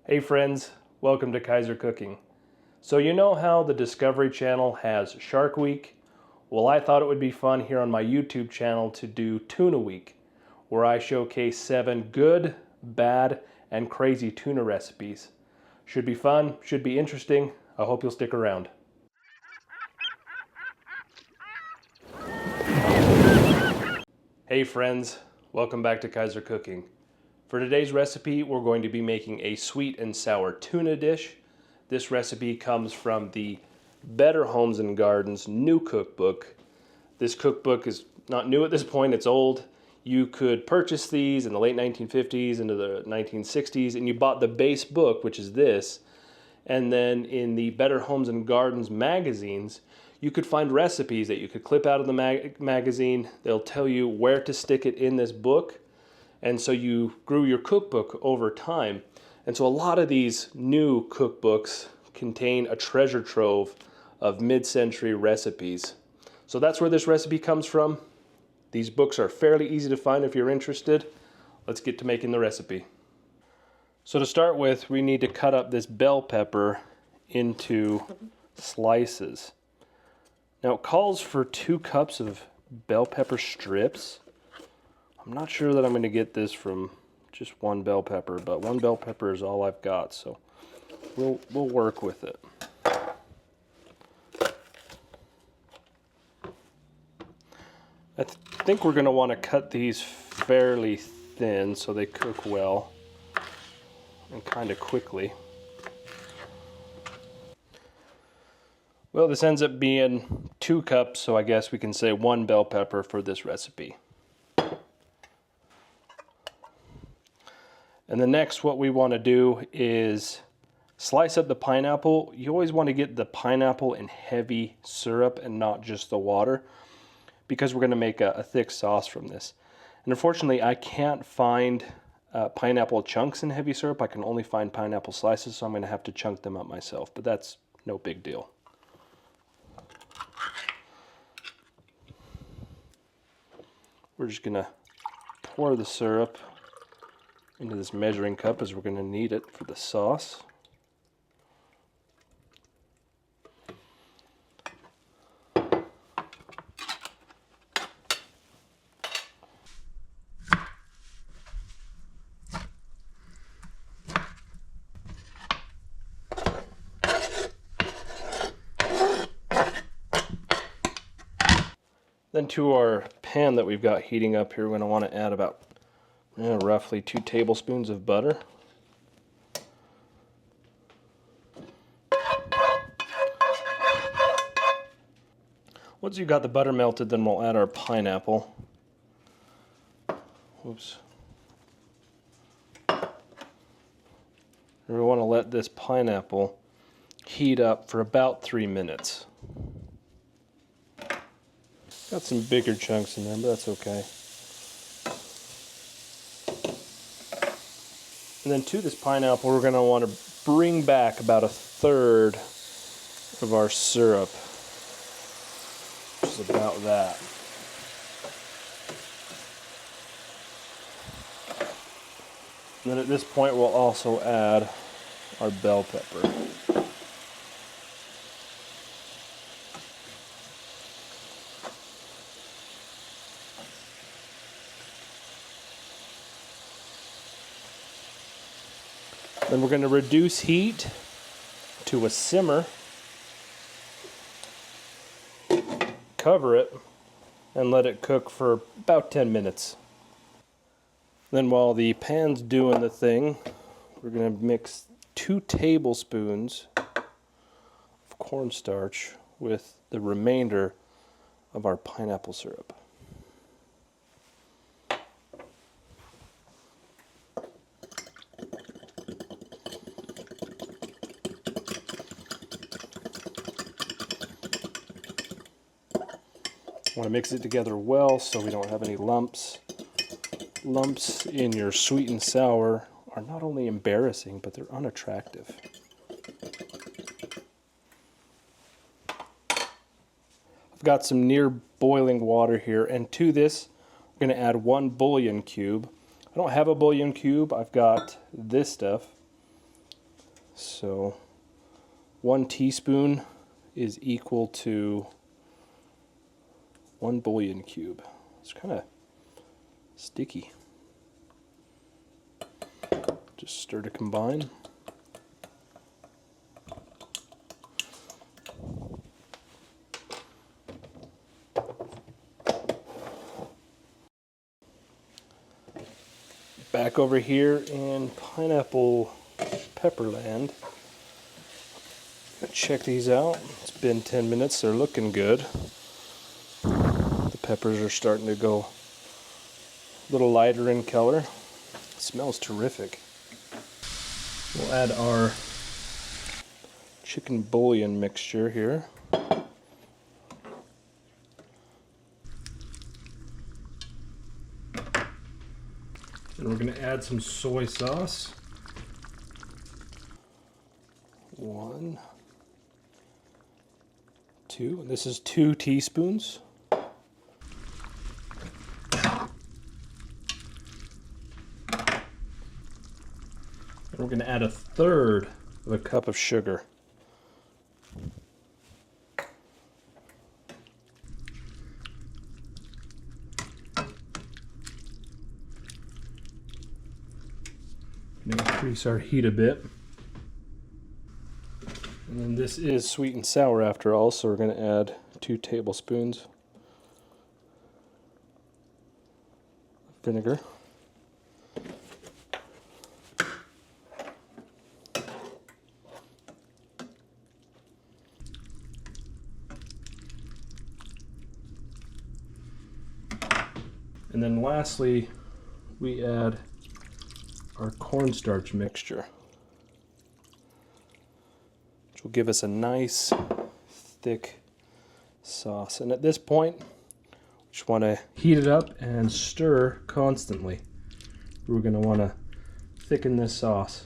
Hey friends, welcome to Kaiser Cooking. So you know how the Discovery Channel has Shark Week? Well, I thought it would be fun here on my YouTube channel to do Tuna Week, where I showcase 7 good, bad, and crazy tuna recipes. Should be fun, should be interesting. I hope you'll stick around. Hey friends, welcome back to Kaiser Cooking. For today's recipe, we're going to be making a sweet and sour tuna dish. This recipe comes from the Better Homes and Gardens new cookbook. This cookbook is not new at this point, it's old. You could purchase these in the late 1950s into the 1960s, and you bought the base book, which is this, and then in the Better Homes and Gardens magazines, you could find recipes that you could clip out of the magazine. They'll tell you where to stick it in this book. And so you grew your cookbook over time. And so a lot of these new cookbooks contain a treasure trove of mid-century recipes. So that's where this recipe comes from. These books are fairly easy to find if you're interested. Let's get to making the recipe. So to start with, we need to cut up this bell pepper into slices. Now it calls for 2 cups of bell pepper strips. I'm not sure that I'm going to get this from just 1 bell pepper, but 1 bell pepper is all I've got, so we'll work with it. I think we're going to want to cut these fairly thin so they cook well and kind of quickly. Well, this ends up being 2 cups, so I guess we can say 1 bell pepper for this recipe. And the next, what we want to do is slice up the pineapple. You always want to get the pineapple in heavy syrup and not just the water, because we're going to make a thick sauce from this. And unfortunately, I can't find pineapple chunks in heavy syrup. I can only find pineapple slices, so I'm going to have to chunk them up myself, but that's no big deal. We're just going to pour the syrup into this measuring cup, as we're going to need it for the sauce. Then to our pan that we've got heating up here, we're going to want to add about roughly 2 tablespoons of butter. Once you've got the butter melted, then we'll add our pineapple. Oops. And we want to let this pineapple heat up for about 3 minutes. Got some bigger chunks in there, but that's okay. And then to this pineapple, we're going to want to bring back about 1/3 of our syrup, which is about that. And then at this point, we'll also add our bell pepper. Then we're going to reduce heat to a simmer, cover it, and let it cook for about 10 minutes. Then while the pan's doing the thing, we're going to mix 2 tablespoons of cornstarch with the remainder of our pineapple syrup. Want to mix it together well so we don't have any lumps. Lumps in your sweet and sour are not only embarrassing, but they're unattractive. I've got some near boiling water here, and to this I'm going to add 1 bouillon cube. I don't have a bouillon cube, I've got this stuff. So 1 teaspoon is equal to 1 bouillon cube. It's kind of sticky. Just stir to combine. Back over here in pineapple pepperland. Check these out. It's been 10 minutes. They're looking good. The peppers are starting to go a little lighter in color. It smells terrific. We'll add our chicken bouillon mixture here. And we're going to add some soy sauce. 1, 2. This is 2 teaspoons. And we're going to add 1/3 of a cup of sugar. Increase our heat a bit. And then this is sweet and sour after all, so we're going to add 2 tablespoons vinegar. And then lastly, we add our cornstarch mixture, which will give us a nice thick sauce. And at this point, we just want to heat it up and stir constantly. We're going to want to thicken this sauce.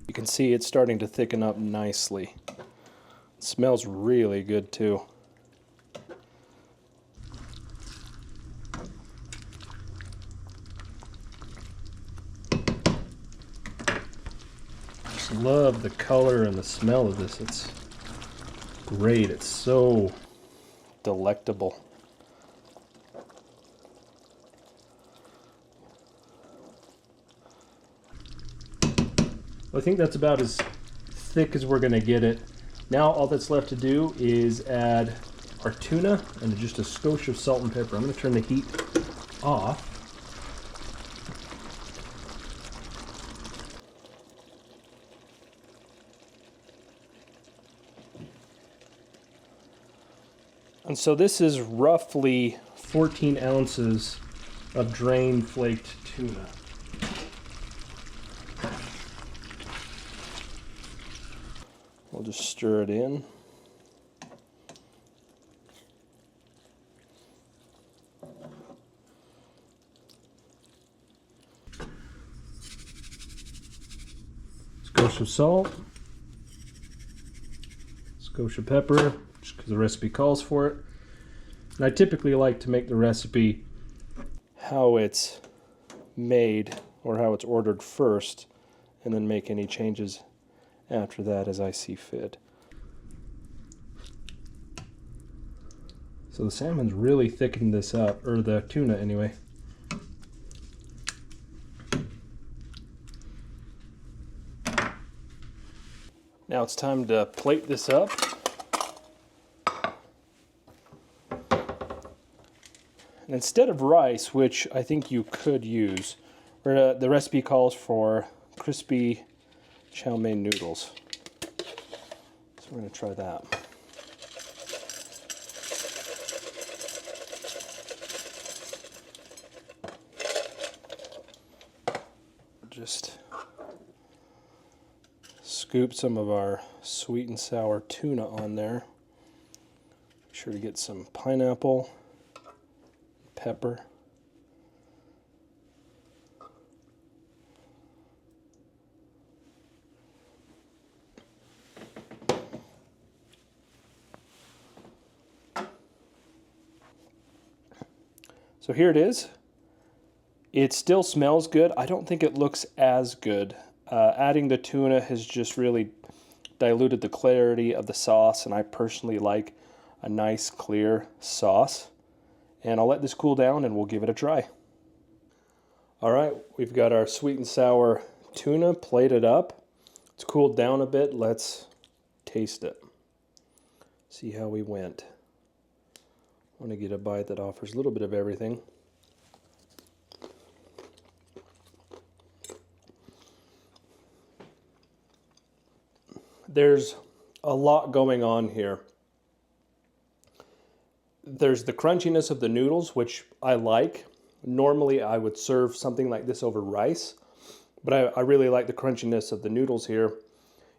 You can see it's starting to thicken up nicely. It smells really good too. Love the color and the smell of this. It's great. It's so delectable. I think that's about as thick as we're going to get it. Now all that's left to do is add our tuna and just a skosh of salt and pepper. I'm going to turn the heat off. And so this is roughly 14 ounces of drained flaked tuna. We'll just stir it in. Skosh of salt. Skosh of pepper, just because the recipe calls for it. And I typically like to make the recipe how it's made or how it's ordered first, and then make any changes after that as I see fit. So the salmon's really thickened this up, or the tuna anyway. Now it's time to plate this up. And instead of rice, which I think you could use, the recipe calls for crispy chow mein noodles. So we're going to try that. Just scoop some of our sweet and sour tuna on there. Be sure to get some pineapple, pepper. So here it is. It still smells good. I don't think it looks as good. Adding the tuna has just really diluted the clarity of the sauce, and I personally like a nice clear sauce. And I'll let this cool down and we'll give it a try. All right, we've got our sweet and sour tuna plated up. It's cooled down a bit. Let's taste it. See how we went. I want to get a bite that offers a little bit of everything. There's a lot going on here. There's the crunchiness of the noodles, which I like. Normally I would serve something like this over rice, but I really like the crunchiness of the noodles here.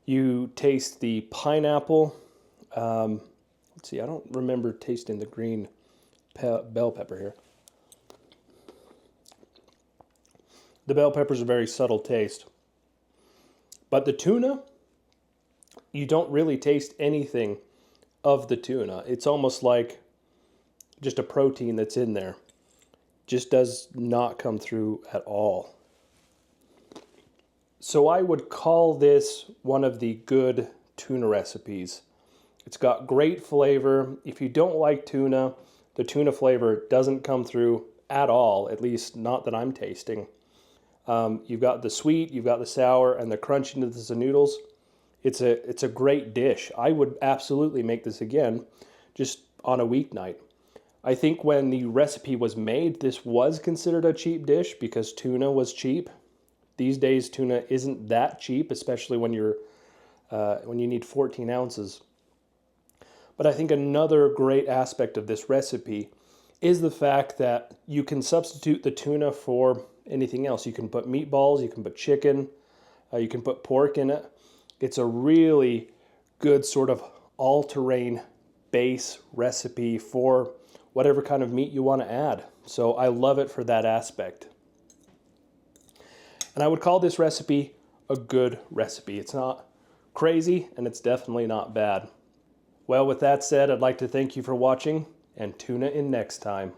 You taste the pineapple. Let's see, I don't remember tasting the green bell pepper here. The bell pepper is a very subtle taste. But the tuna, you don't really taste anything of the tuna. It's almost like just a protein that's in there. Just does not come through at all. So I would call this one of the good tuna recipes. It's got great flavor. If you don't like tuna, the tuna flavor doesn't come through at all, at least not that I'm tasting. You've got the sweet, you've got the sour, and the crunchiness of the noodles. It's a great dish. I would absolutely make this again, just on a weeknight. I think when the recipe was made, this was considered a cheap dish because tuna was cheap. These days, tuna isn't that cheap, especially when you need 14 ounces. But I think another great aspect of this recipe is the fact that you can substitute the tuna for anything else. You can put meatballs, you can put chicken, you can put pork in it. It's a really good sort of all-terrain base recipe for whatever kind of meat you want to add. So I love it for that aspect. And I would call this recipe a good recipe. It's not crazy and it's definitely not bad. Well, with that said, I'd like to thank you for watching and tune in next time.